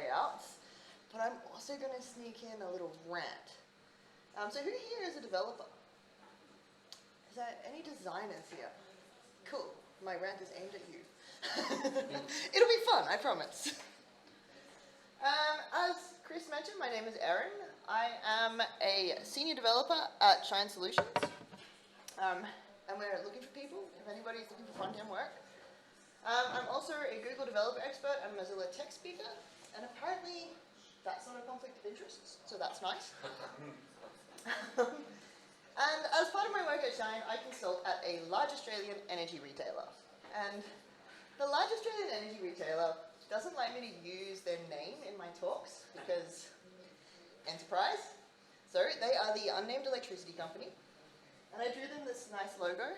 layouts, but I'm also going to sneak in a little rant. So who here is a developer? Is there any designers here? Cool. My rant is aimed at you. It'll be fun, I promise. As Chris mentioned, my name is Erin. I am a senior developer at Shine Solutions. And we're looking for people, if anybody's looking for front-end work. I'm also a Google developer expert and Mozilla tech speaker, and apparently that's not a conflict of interest, so that's nice. And as part of my work at Shine, I consult at a large Australian energy retailer. And the large Australian energy retailer doesn't like me to use their name in my talks because enterprise. So they are the unnamed electricity company. And I drew them this nice logo.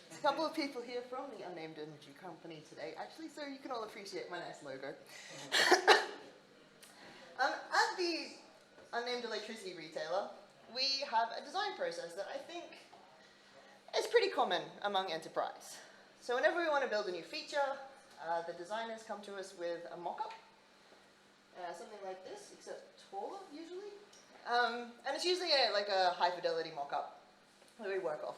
There's a couple of people here from the unnamed energy company today, actually, so you can all appreciate my nice logo. At the unnamed electricity retailer, we have a design process that I think is pretty common among enterprise. So whenever we want to build a new feature, the designers come to us with a mock-up, something like this, except taller usually. And it's usually like a high-fidelity mock-up that we work off.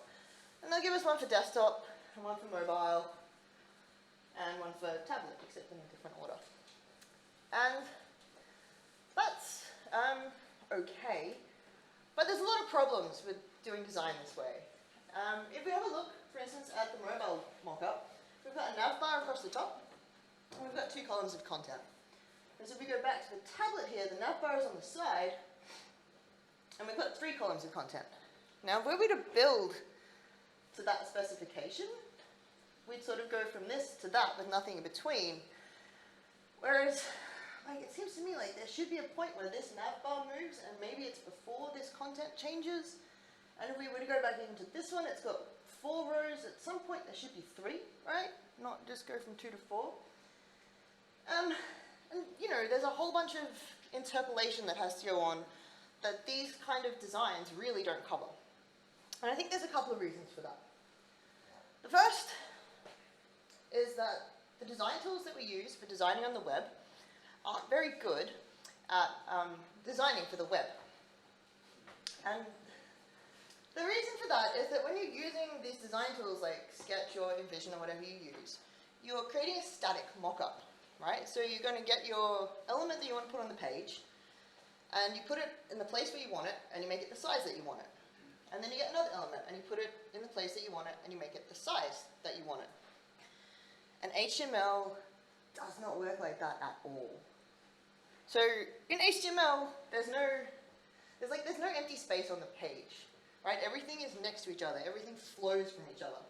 And they'll give us one for desktop, and one for mobile, and one for tablet, except in a different order. And that's okay. But there's a lot of problems with doing design this way. If we have a look, for instance, at the mobile mockup, we've got a nav bar across the top, and we've got 2 columns of content. And so if we go back to the tablet here, the nav bar is on the side, and we've got 3 columns of content. Now, if we were to build to that specification, we'd sort of go from this to that with nothing in between. Whereas, like, it seems to me like there should be a point where this nav bar moves, and maybe it's before this content changes. And if we were to go back into this one, it's got 4 rows. At some point, there should be 3, right? Not just go from 2 to 4. And, you know, there's a whole bunch of interpolation that has to go on that these kind of designs really don't cover. And I think there's a couple of reasons for that. The first is that the design tools that we use for designing on the web aren't very good at designing for the web. And the reason for that is that when you're using these design tools like Sketch or InVision or whatever you use, you're creating a static mock-up, right? So you're going to get your element that you want to put on the page, and you put it in the place where you want it, and you make it the size that you want it. And then you get another element, and you put it in the place that you want it, and you make it the size that you want it. And HTML does not work like that at all. So in HTML, there's no empty space on the page, right? Everything is next to each other. Everything flows from each other.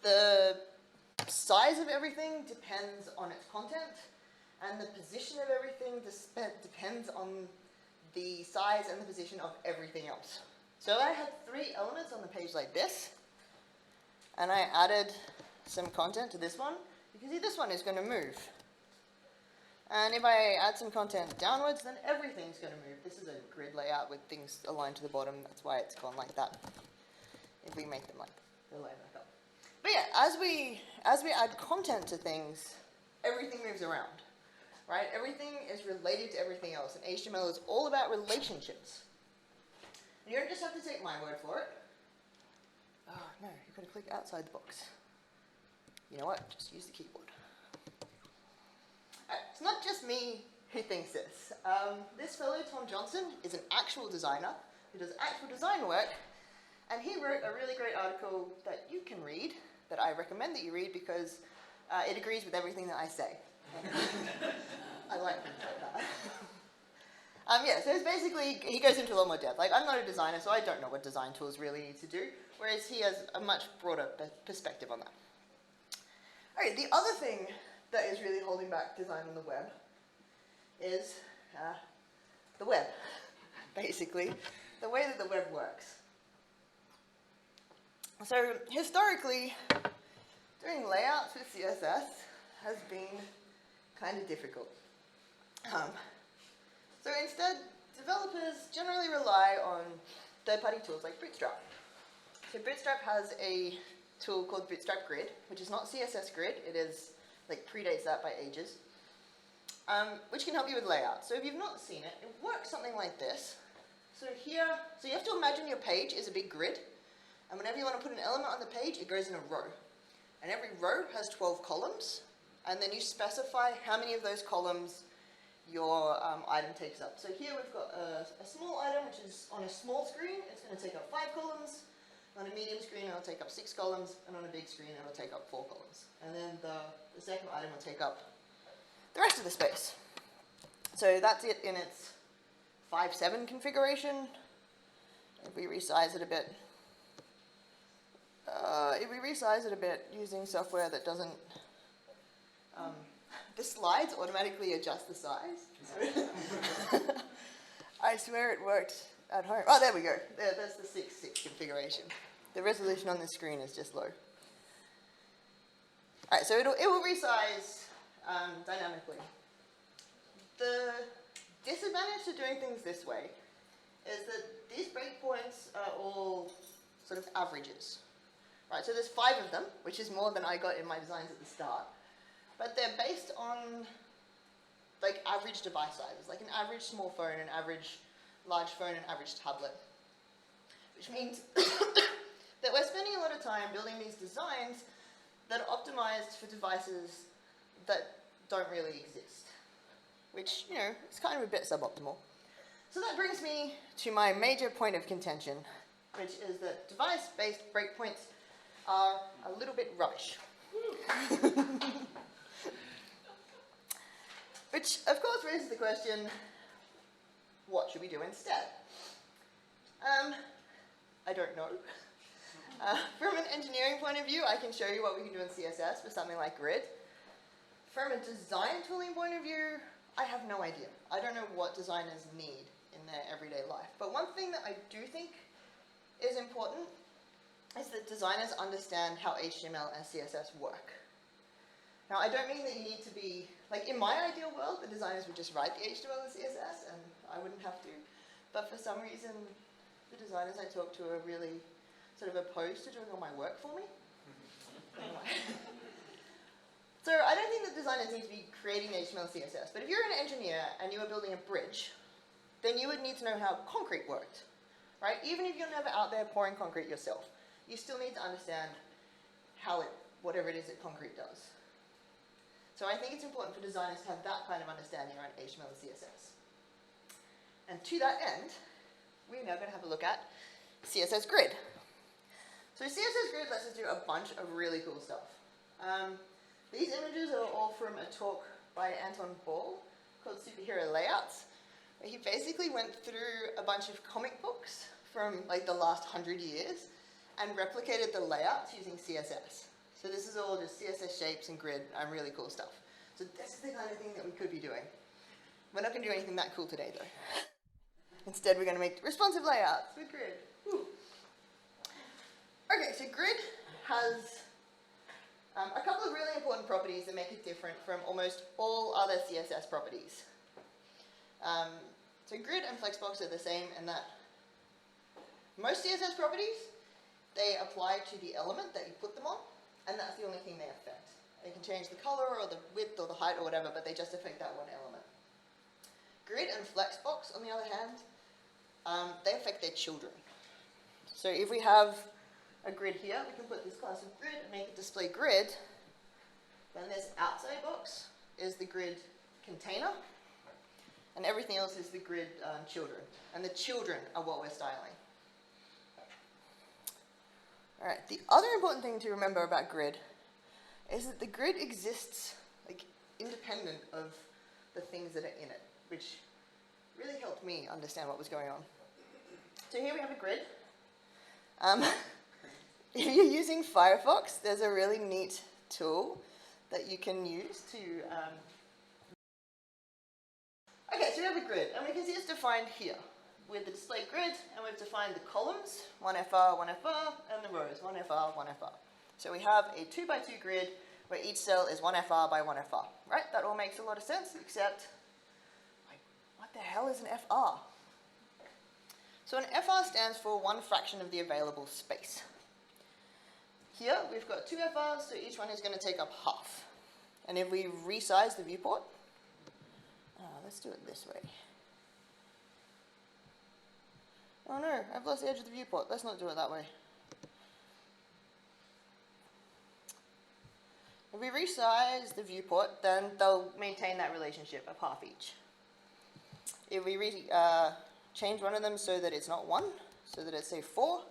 The size of everything depends on its content, and the position of everything depends on the size and the position of everything else. So I had 3 elements on the page like this, and I added some content to this one. You can see this one is going to move. And if I add some content downwards, then everything's going to move. This is a grid layout with things aligned to the bottom. That's why it's gone like that. If we make them like they'll line back up. But yeah, as we add content to things, everything moves around, right? Everything is related to everything else, and HTML is all about relationships. And you don't just have to take my word for it. Oh no, you've got to click outside the box. You know what? Just use the keyboard. It's not just me who thinks this. This fellow, Tom Johnson, is an actual designer who does actual design work, and he wrote a really great article that you can read, that I recommend that you read because it agrees with everything that I say. I like things like that. Yeah, so it's basically, he goes into a lot more depth. Like, I'm not a designer, so I don't know what design tools really need to do, whereas he has a much broader perspective on that. Okay, the other thing that is really holding back design on the web is the web, basically, the way that the web works. So historically, doing layouts with CSS has been kind of difficult. So instead, developers generally rely on third-party tools like Bootstrap. So Bootstrap has a tool called Bootstrap Grid, which is not CSS Grid. It is, like, predates that by ages. which can help you with layout. So if you've not seen it, it works something like this. So here, so you have to imagine your page is a big grid, and whenever you want to put an element on the page, it goes in a row. And every row has 12 columns, and then you specify how many of those columns your item takes up. So here we've got a small item, which is on a small screen, it's going to take up 5 columns. On a medium screen, it'll take up 6 columns, and on a big screen, it'll take up 4 columns. And then the second item will take up the rest of the space. So that's it in its 5.7 configuration. If we resize it a bit, using software that doesn't, the slides automatically adjust the size. I swear it worked at home. Oh, there we go. That's the 6.6 configuration. The resolution on the screen is just low. All right, so it will resize dynamically. The disadvantage to doing things this way is that these breakpoints are all sort of averages. Right, so there's 5 of them, which is more than I got in my designs at the start. But they're based on like average device sizes, like an average small phone, an average large phone, an average tablet. Which means that we're spending a lot of time building these designs that are optimized for devices that don't really exist. Which, you know, is kind of a bit suboptimal. So that brings me to my major point of contention, which is that device-based breakpoints are a little bit rubbish. Which, of course, raises the question, what should we do instead? I don't know. From an engineering point of view, I can show you what we can do in CSS with something like Grid. From a design tooling point of view, I have no idea. I don't know what designers need in their everyday life. But one thing that I do think is important is that designers understand how HTML and CSS work. Now, I don't mean that you need to be, like in my ideal world, the designers would just write the HTML and CSS and I wouldn't have to. But for some reason, the designers I talk to are really sort of opposed to doing all my work for me. Anyway. So I don't think that designers need to be creating HTML and CSS, but if you're an engineer and you were building a bridge, then you would need to know how concrete worked, right? Even if you're never out there pouring concrete yourself, you still need to understand how whatever it is that concrete does. So I think it's important for designers to have that kind of understanding around HTML and CSS. And to that end, we're now going to have a look at CSS Grid. So CSS Grid lets us do a bunch of really cool stuff. These images are all from a talk by Anton Ball called Superhero Layouts, where he basically went through a bunch of comic books from like the last 100 years and replicated the layouts using CSS. So this is all just CSS shapes and grid and really cool stuff. So this is the kind of thing that we could be doing. We're not going to do anything that cool today though. Instead we're going to make responsive layouts with Grid. Woo. Okay, so Grid has a couple of really important properties that make it different from almost all other CSS properties. So Grid and Flexbox are the same in that most CSS properties, they apply to the element that you put them on, and that's the only thing they affect. They can change the color or the width or the height or whatever, but they just affect that one element. Grid and Flexbox, on the other hand, they affect their children. So if we have a grid here, we can put this class of grid and make it display grid. Then this outside box is the grid container, and everything else is the grid children. And the children are what we're styling. All right, the other important thing to remember about grid is that the grid exists like independent of the things that are in it, which really helped me understand what was going on. So here we have a grid. If you're using Firefox, there's a really neat tool that you can use to... Okay, so we have a grid, and we can see it's defined here with the display grid, and we've defined the columns, 1FR, 1FR, and the rows, 1FR, 1FR. So we have a 2x2 grid where each cell is 1FR by 1FR, right? That all makes a lot of sense, except, like, what the hell is an FR? So an FR stands for 1 fraction of the available space. Here we've got 2 FRs, so each one is going to take up half. And if we resize the viewport, Let's do it this way. Oh no, I've lost the edge of the viewport. Let's not do it that way. If we resize the viewport, then they'll maintain that relationship of half each. If we change one of them so that it's not 1, so that it's say 4,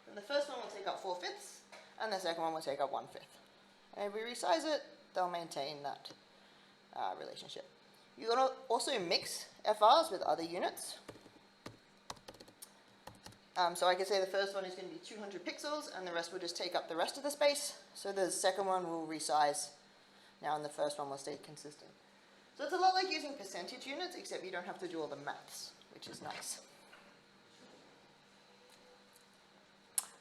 then the first one will take up 4/5, and the second one will take up 1/5. And if we resize it, they'll maintain that relationship. You can also mix FRs with other units. So I could say the first one is going to be 200 pixels, and the rest will just take up the rest of the space. So the second one will resize now, and the first one will stay consistent. So it's a lot like using percentage units, except you don't have to do all the maths, which is nice.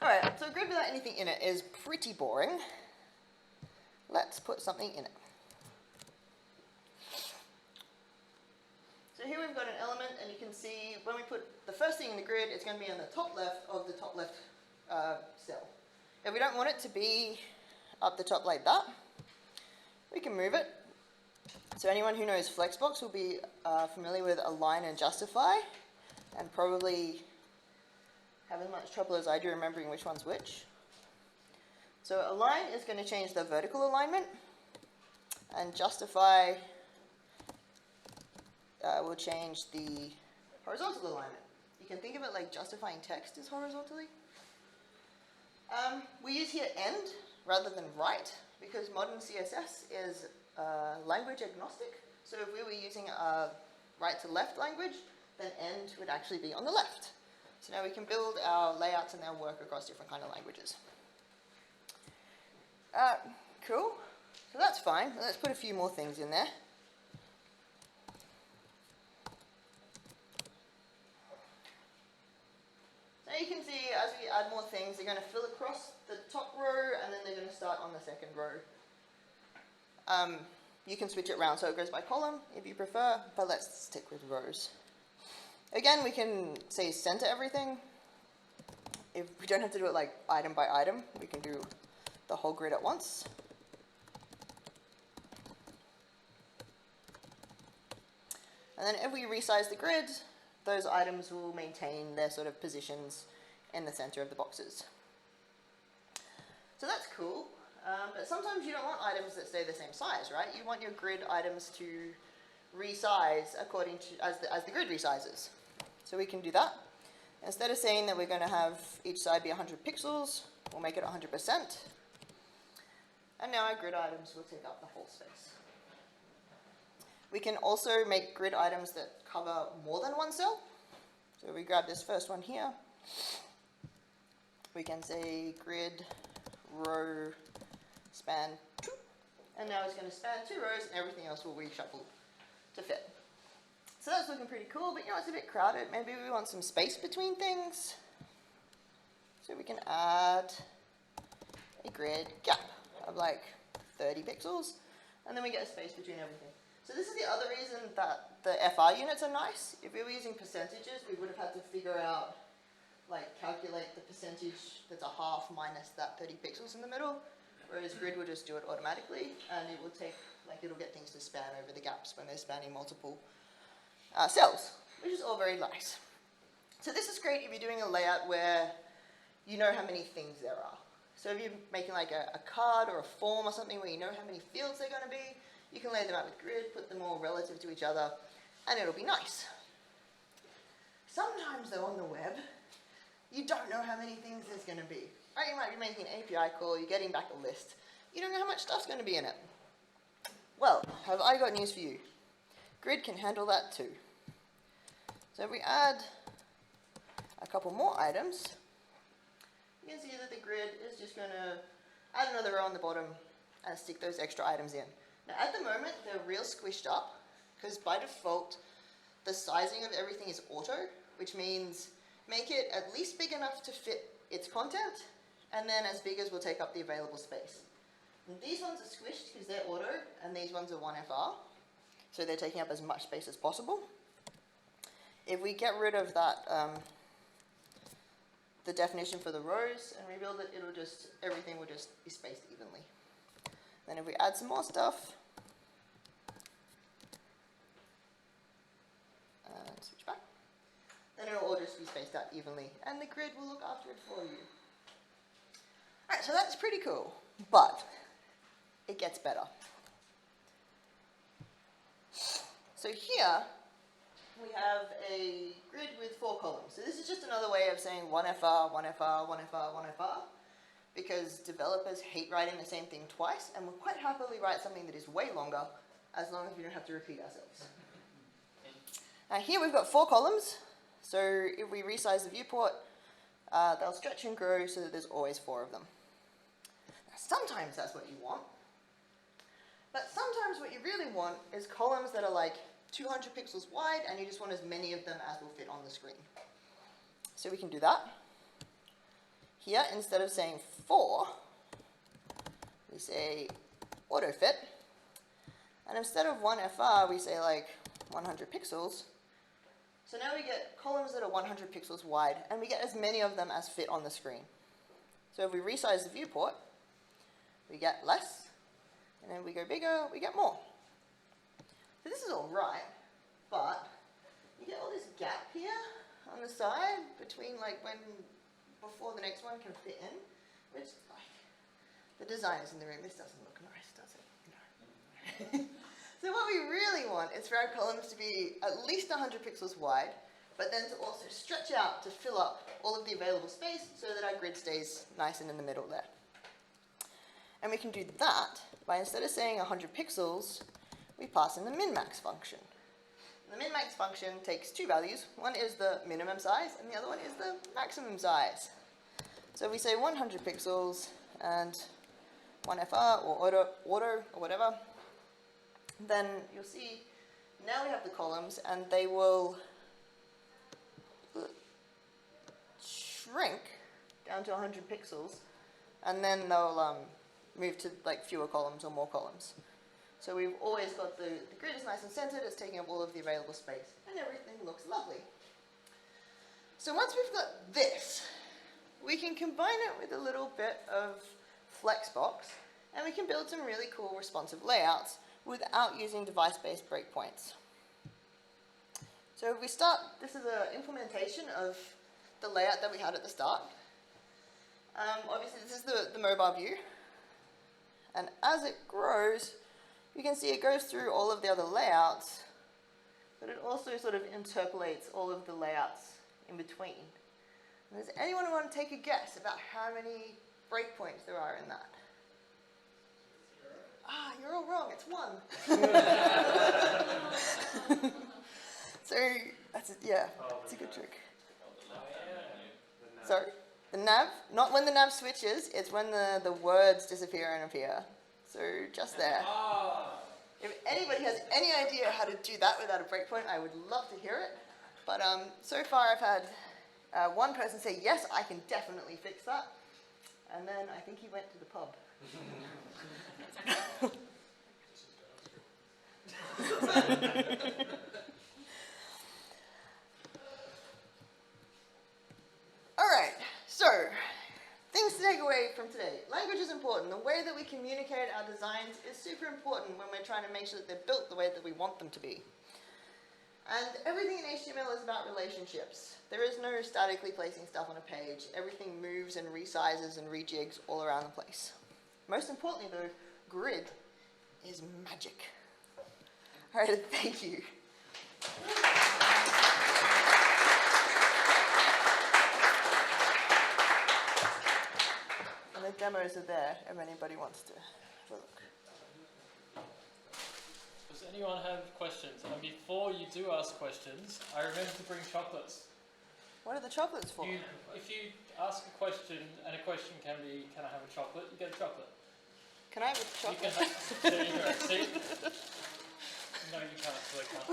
Alright, so a grid without anything in it is pretty boring. Let's put something in it. So here we've got an element, and you can see when we put the first thing in the grid, it's going to be on the top left of the top left cell. If we don't want it to be up the top like that, we can move it. So anyone who knows Flexbox will be familiar with align and justify, and probably have as much trouble as I do remembering which one's which. So align is going to change the vertical alignment, and justify will change the horizontal alignment. You can think of it like justifying text is horizontally. We use here end rather than right, because modern CSS is language agnostic. So if we were using a right to left language, then end would actually be on the left. So now we can build our layouts and our work across different kind of languages. Cool. So that's fine. Let's put a few more things in there. So you can see as we add more things, they're going to fill across the top row, and then they're going to start on the second row. You can switch it around so it goes by column if you prefer, but let's stick with rows. Again, we can say center everything. If we don't have to do it like item by item, we can do the whole grid at once. And then if we resize the grid, those items will maintain their sort of positions in the center of the boxes. So that's cool, but sometimes you don't want items that stay the same size, right? You want your grid items to resize according to as the grid resizes. So we can do that. Instead of saying that we're going to have each side be 100 pixels, we'll make it 100%. And now our grid items will take up the whole space. We can also make grid items that cover more than one cell. So we grab this first one here. We can say grid row span 2. And now it's going to span 2 rows, and everything else will reshuffle to fit. So that's looking pretty cool, but you know, it's a bit crowded. Maybe we want some space between things. So we can add a grid gap of like 30 pixels, and then we get a space between everything. So this is the other reason that the FR units are nice. If we were using percentages, we would have had to figure out, like calculate the percentage that's a half minus that 30 pixels in the middle, whereas grid will just do it automatically, and it will take, like it'll get things to span over the gaps when they're spanning multiple cells, which is all very nice. So this is great if you're doing a layout where you know how many things there are. So if you're making like a card or a form or something where you know how many fields they're going to be, you can lay them out with grid, put them all relative to each other, and it'll be nice. Sometimes though on the web, you don't know how many things there's going to be. Right? You might be making an API call, you're getting back a list. You don't know how much stuff's going to be in it. Well, have I got news for you. Grid can handle that too. So if we add a couple more items, you can see that the grid is just going to add another row on the bottom and stick those extra items in. Now at the moment, they're real squished up, because by default, the sizing of everything is auto, which means make it at least big enough to fit its content, and then as big as will take up the available space. And these ones are squished because they're auto, and these ones are 1FR, so they're taking up as much space as possible. If we get rid of that, the definition for the rows and rebuild it, everything will just be spaced evenly. Then if we add some more stuff, spaced out evenly, and the grid will look after it for you. Alright, so that's pretty cool, but it gets better. So here, we have a grid with 4 columns. So this is just another way of saying 1FR, 1FR, 1FR, 1FR, because developers hate writing the same thing twice, and will quite happily write something that is way longer, as long as we don't have to repeat ourselves. Now here we've got 4 columns, so if we resize the viewport, they'll stretch and grow so that there's always 4 of them. Now sometimes that's what you want, but sometimes what you really want is columns that are like 200 pixels wide, and you just want as many of them as will fit on the screen. So we can do that. Here, instead of saying 4, we say auto fit, and instead of 1FR, we say like 100 pixels. So now we get columns that are 100 pixels wide, and we get as many of them as fit on the screen. So if we resize the viewport, we get less, and then we go bigger, we get more. So this is all right, but you get all this gap here on the side between before the next one can fit in, which, the designers in the room, this doesn't look nice, does it? No. So what we really want is for our columns to be at least 100 pixels wide, but then to also stretch out to fill up all of the available space so that our grid stays nice and in the middle there. And we can do that by, instead of saying 100 pixels, we pass in the min-max function. The min-max function takes 2 values. One is the minimum size, and the other one is the maximum size. So if we say 100 pixels and 1FR or auto or whatever, then you'll see now we have the columns, and they will shrink down to 100 pixels, and then they'll move to fewer columns or more columns. So we've always got the grid is nice and centered, it's taking up all of the available space, and everything looks lovely. So once we've got this, we can combine it with a little bit of Flexbox, and we can build some really cool responsive layouts without using device-based breakpoints. So if we start, this is an implementation of the layout that we had at the start. Obviously this is the mobile view, and as it grows, you can see it goes through all of the other layouts, but it also sort of interpolates all of the layouts in between. And does anyone want to take a guess about how many breakpoints there are in that? Ah, you're all wrong, it's 1. So, that's it, yeah, it's a good trick. Sorry? The nav, not when the nav switches, it's when the words disappear and appear. So just there. If anybody has any idea how to do that without a breakpoint, I would love to hear it. But so far I've had one person say, yes, I can definitely fix that. And then I think he went to the pub. Alright, so things to take away from today. Language is important. The way that we communicate our designs is super important when we're trying to make sure that they're built the way that we want them to be. And everything in HTML is about relationships. There is no statically placing stuff on a page. Everything moves and resizes and rejigs all around the place. Most importantly though, grid is magic. Alright, thank you. And the demos are there if anybody wants to have a look. Does anyone have questions? And before you do ask questions, I remember to bring chocolates. What are the chocolates for? If you ask a question, and a question can be, can I have a chocolate? You get a chocolate. Can I have a chocolate? There you go. See? No, you can't. So I can't.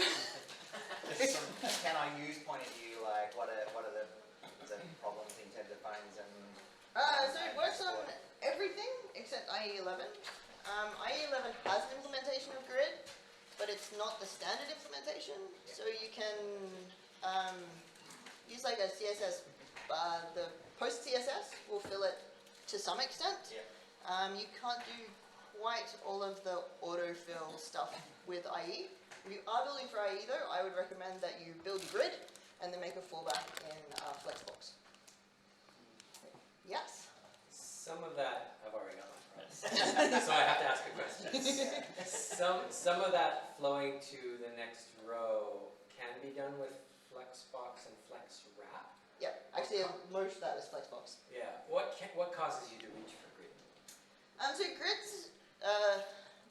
Can I use point of view? Like, what are the problems in terms of phones and? So it works on everything except IE11. IE11 has an implementation of grid, but it's not the standard implementation. So you can use like a CSS. The post CSS will fill it to some extent. Yeah. You can't do quite all of the autofill stuff with IE. If you are building for IE though, I would recommend that you build a grid and then make a fallback in Flexbox. Yes? Some of that, I've already got my price. So I have to ask a question. Some of that flowing to the next row can be done with Flexbox and FlexWrap. Yep, actually most of that is Flexbox. Yeah. What causes you to reach for Grid? So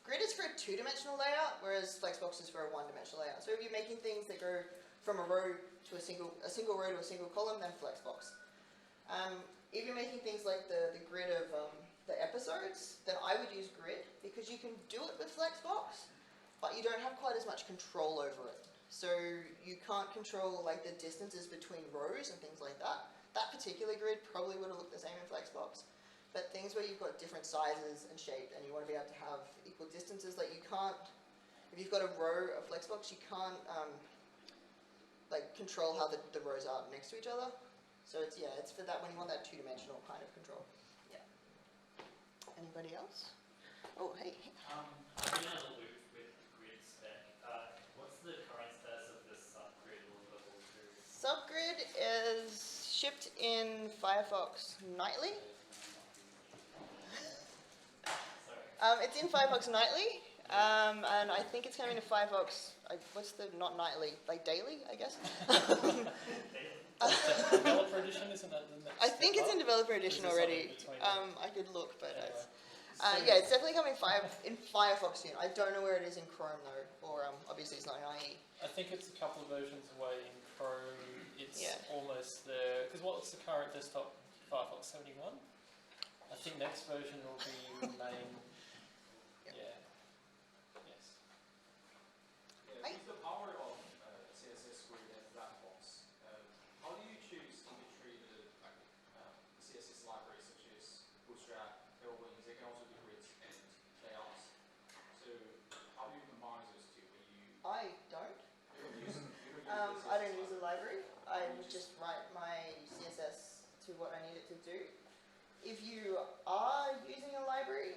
Grid is for a two-dimensional layout, whereas Flexbox is for a one-dimensional layout. So if you're making things that go from a row to a single row to a single column, then Flexbox. If you're making things like the grid of the episodes, then I would use Grid because you can do it with Flexbox, but you don't have quite as much control over it. So you can't control like the distances between rows and things like that. That particular grid probably would have looked the same in Flexbox. But things where you've got different sizes and shape and you want to be able to have equal distances, like you can't, if you've got a row of Flexbox, you can't like control how the rows are next to each other. So it's for that when you want that two-dimensional kind of control. Yeah. Anybody else? Oh, hey. I've been in a loop with grid spec. What's the current status of this subgrid or level 2? Subgrid is shipped in Firefox nightly. Sorry. It's in Firefox nightly, and I think it's coming to Firefox. What's the not nightly? Like daily, I guess. Developer edition, isn't that the next I think step it's in up? Developer Edition Is there already. something between them? I could look, but Anyway. yeah, it's definitely coming in Firefox soon. I don't know where it is in Chrome though, or obviously it's not in IE. I think it's a couple of versions away in Chrome. It's Yeah. almost there. Because what's the current desktop? Firefox 71? I think next version will be main. Yep. Yeah. Yes. Hi. With the power of CSS Grid and Breakpoints, how do you choose in between the CSS libraries such as Bootstrap, Tailwinds? They can also do grids and layouts. So how do you combine those two? When you I don't. use I don't use a library. I just write my CSS to what I need it to do. If you are using a library,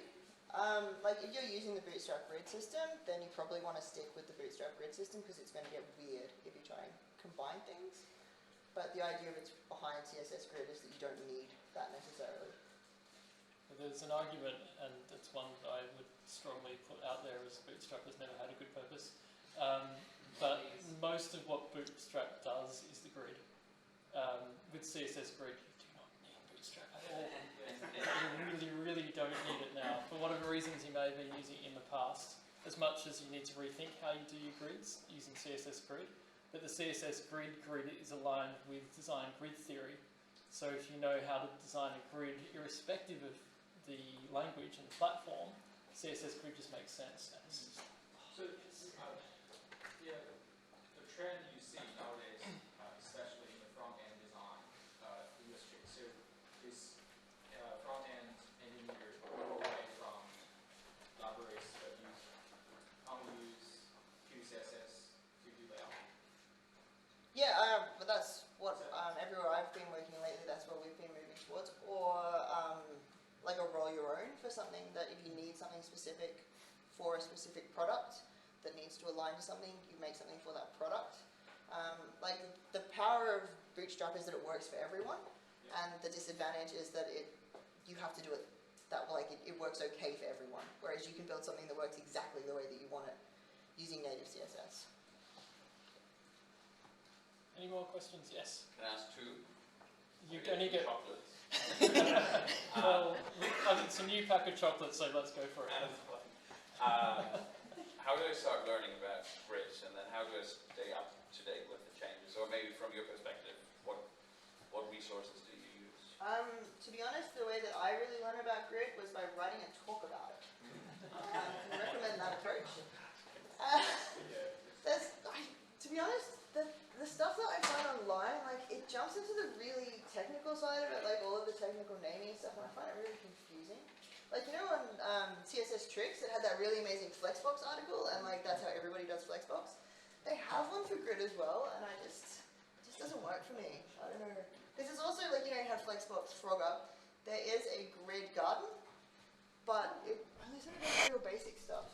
like if you're using the Bootstrap Grid system, then you probably want to stick with the Bootstrap Grid system because it's going to get weird if you try and combine things. But the idea of it's behind CSS Grid is that you don't need that necessarily. There's an argument, and it's one that I would strongly put out there, as Bootstrap has never had a good purpose. But most of what Bootstrap does is the grid. With CSS Grid, you do not need Bootstrap at all. You really don't need it now. For whatever reasons you may have been using it in the past, as much as you need to rethink how you do your grids using CSS Grid. But the CSS Grid is aligned with design grid theory. So if you know how to design a grid, irrespective of the language and the platform, CSS Grid just makes sense. And it's just, So, the trend you see nowadays, especially in the front-end design industry, so is front-end engineers go away from libraries that only use QCSS to do layout? Yeah, but that's what everywhere I've been working lately, that's what we've been moving towards. Or like a roll your own for something that if you need something specific for a specific product that needs to align to something, you make something for that product. Like the power of Bootstrap is that it works for everyone, and the disadvantage is that you have to do it that like it works okay for everyone. Whereas you can build something that works exactly the way that you want it using native CSS. any more questions? Yes. Can I ask two? You only get. Chocolates. Well, it's a new pack of chocolates, so let's go for it. How do I start learning about grids, and then how do I stay up to date with the changes? Or maybe from your perspective, what resources do you use? To be honest, the way that I really learned about grid was by writing a talk about it. I recommend that approach. To be honest, the stuff that I find online, like it jumps into the really technical side of it, like all of the technical naming stuff, and I find it really confusing. Like, you know, on CSS Tricks, it had that really amazing Flexbox article, and like that's how everybody does Flexbox. They have one for grid as well, and it just doesn't work for me. I don't know. Because it's also like, you know, you have Flexbox Frogger. There is a grid garden, but it only sort of does real basic stuff.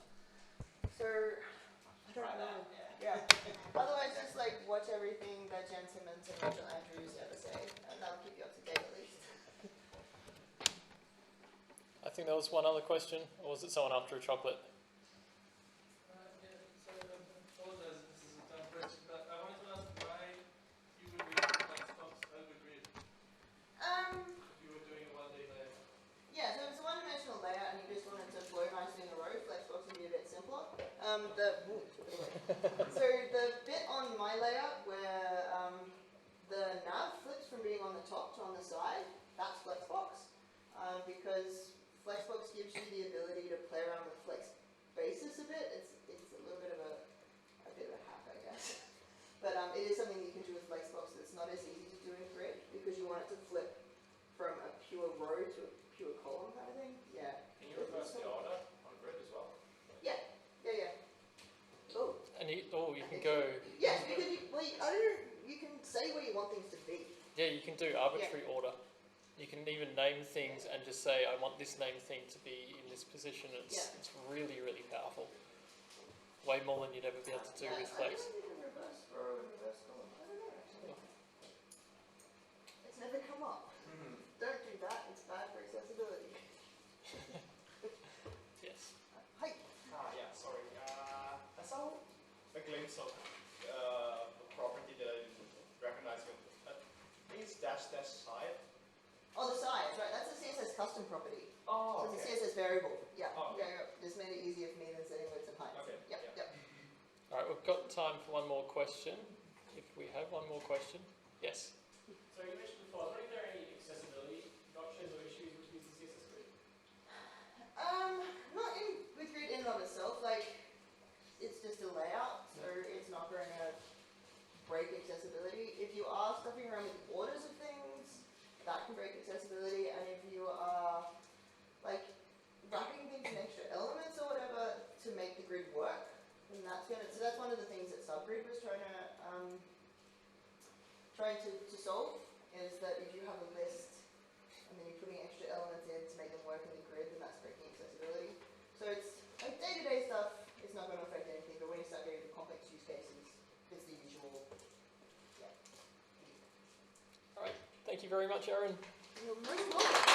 So I don't know. Yeah. Otherwise, just like watch watch everything that Jen Simmons and Rachel Andrews ever say, and that'll keep you up to date at least. I think there was one other question, or was it someone after a chocolate? Yeah, so I apologize if this is a dumb question, but I wanted to ask why you would use Flexbox over Grid if you were doing a 1D layout. Yeah, so it's a one-dimensional layout, and you just wanted to flow nicely in a row. Flexbox would be a bit simpler. So the bit on my layout where the nav flips from being on the top to on the side, that's Flexbox, because Flexbox gives you the ability to play around with flex basis a bit. It's a little bit of a hack, I guess. But it is something you can do with Flexbox that's not as easy to do in Grid because you want it to flip from a pure row to a pure column kind of thing. Yeah. Can you reverse the order on Grid as well? Yeah. Oh. And you can go. Yes, because you can say where you want things to be. Yeah, you can do arbitrary order. You can even name things and just say, I want this named thing to be in this position. It's really, really powerful. Way more than you'd ever be able to do with Flex. I don't think reverse row and reverse column. I don't know actually. It's never come up. Don't do that. It's bad for accessibility. Yes. Hi. Yeah, sorry. I saw a glimpse of a property that I didn't recognize with is dash side. Oh, the size, right? That's a CSS custom property. Oh, So it's a CSS variable. Yeah. Oh, okay. Yeah. Just made it easier for me than setting widths and heights. Okay. Yep. All right, we've got time for one more question. If we have one more question. Yes. So you mentioned before, I was wondering if there are any accessibility gotchas or issues with using CSS Grid? Not with Grid in and of itself. Like, it's just a layout, so it's not going to break accessibility. If you are stuffing around with orders of things, that can break accessibility. And if you are like wrapping things in extra elements or whatever to make the grid work, then that's one of the things that Subgrid was trying to solve, is that if you have a list and then you're putting extra elements in to make them work in the grid, then that's breaking accessibility. So it's like day-to-day stuff, it's not going to affect anything, but when you start getting to complex use cases, it's the usual. Yeah. All right. Thank you very much, Erin. You're most welcome.